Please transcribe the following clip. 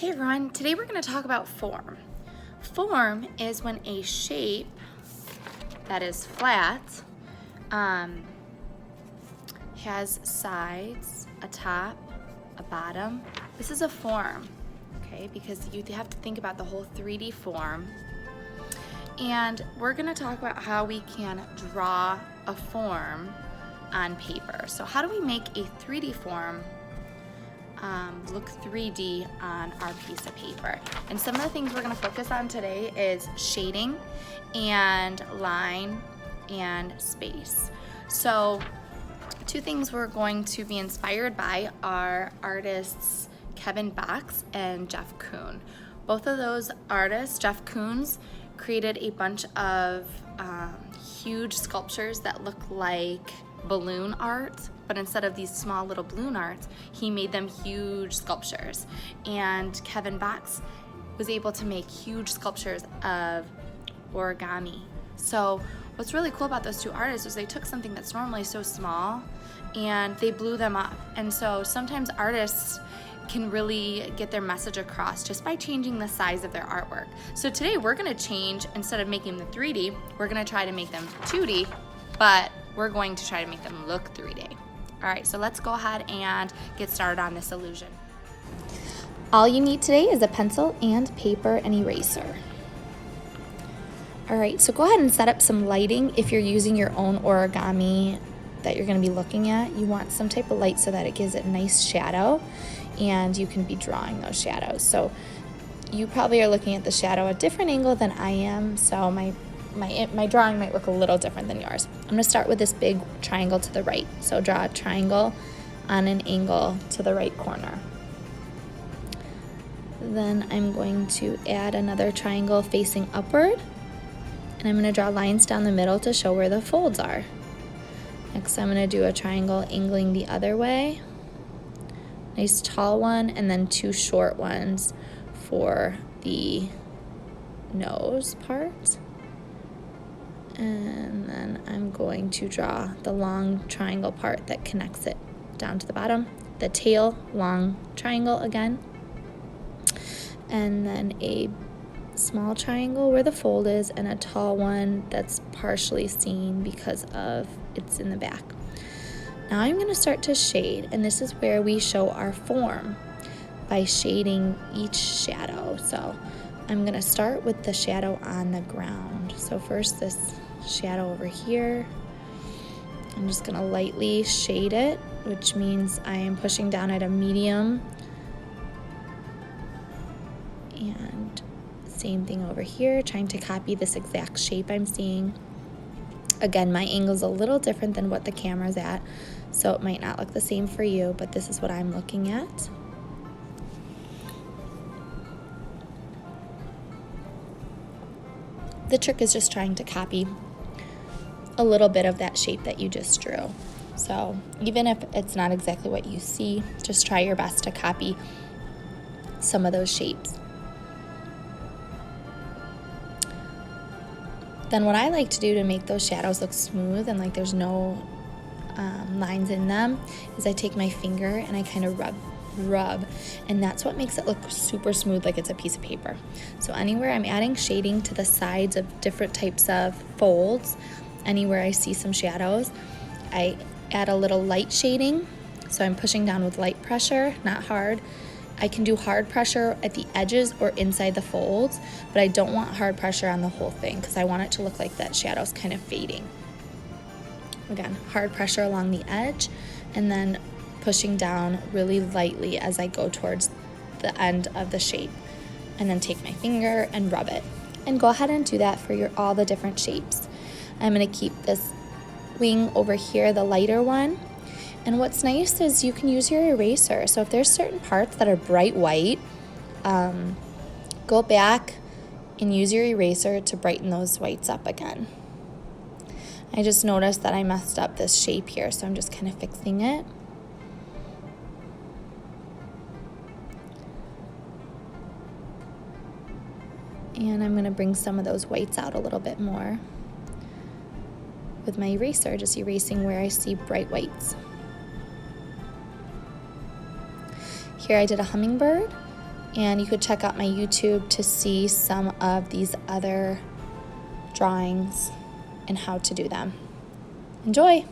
Hey everyone, today we're going to talk about form. Form is when a shape that is flat has sides, a top, a bottom. This is a form, okay, because you have to think about the whole 3D form. And we're going to talk about how we can draw a form on paper. So how do we make a 3D form look 3D on our piece of paper? And some of the things we're going to focus on today is shading and line and space. So two things we're going to be inspired by are artists Kevin Box and Jeff Kuhn. Both of those artists, Jeff Kuhn's, created a bunch of huge sculptures that look like balloon art, but instead of these small little balloon arts, he made them huge sculptures. And Kevin Box was able to make huge sculptures of origami. So what's really cool about those two artists is they took something that's normally so small and they blew them up. And so sometimes artists can really get their message across just by changing the size of their artwork. So today we're gonna change, instead of making them 3D, we're gonna try to make them 2D, but we're going to try to make them look 3D. All right, so let's go ahead and get started on this illusion. All you need today is a pencil and paper and eraser. All right, so go ahead and set up some lighting. If you're using your own origami that you're gonna be looking at, you want some type of light so that it gives it a nice shadow and you can be drawing those shadows. So you probably are looking at the shadow at a different angle than I am, so my drawing might look a little different than yours. I'm gonna start with this big triangle to the right. So draw a triangle on an angle to the right corner. Then I'm going to add another triangle facing upward, and I'm gonna draw lines down the middle to show where the folds are. Next, I'm gonna do a triangle angling the other way. Nice tall one, and then two short ones for the nose part. And then I'm going to draw the long triangle part that connects it down to the bottom. The tail, long triangle again. And then a small triangle where the fold is, and a tall one that's partially seen because of it's in the back. Now I'm going to start to shade, and this is where we show our form by shading each shadow. So I'm going to start with the shadow on the ground. So first this shadow over here, I'm just going to lightly shade it, which means I am pushing down at a medium. And same thing over here, trying to copy this exact shape I'm seeing. Again, my angle's a little different than what the camera's at, so it might not look the same for you, but this is what I'm looking at. The trick is just trying to copy a little bit of that shape that you just drew. So even if it's not exactly what you see, just try your best to copy some of those shapes. Then what I like to do to make those shadows look smooth and like there's no lines in them is I take my finger and I kind of rub, and that's what makes it look super smooth, like it's a piece of paper. So anywhere I'm adding shading to the sides of different types of folds, anywhere I see some shadows, I add a little light shading. So I'm pushing down with light pressure, not hard. I can do hard pressure at the edges or inside the folds, but I don't want hard pressure on the whole thing because I want it to look like that shadow's kind of fading. Again, hard pressure along the edge, and then pushing down really lightly as I go towards the end of the shape. And then take my finger and rub it. And go ahead and do that for all the different shapes. I'm gonna keep this wing over here, the lighter one. And what's nice is you can use your eraser. So if there's certain parts that are bright white, go back and use your eraser to brighten those whites up again. I just noticed that I messed up this shape here, so I'm just kind of fixing it. And I'm gonna bring some of those whites out a little bit more with my eraser, just erasing where I see bright whites. Here I did a hummingbird, And you could check out my YouTube to see some of these other drawings and how to do them. Enjoy!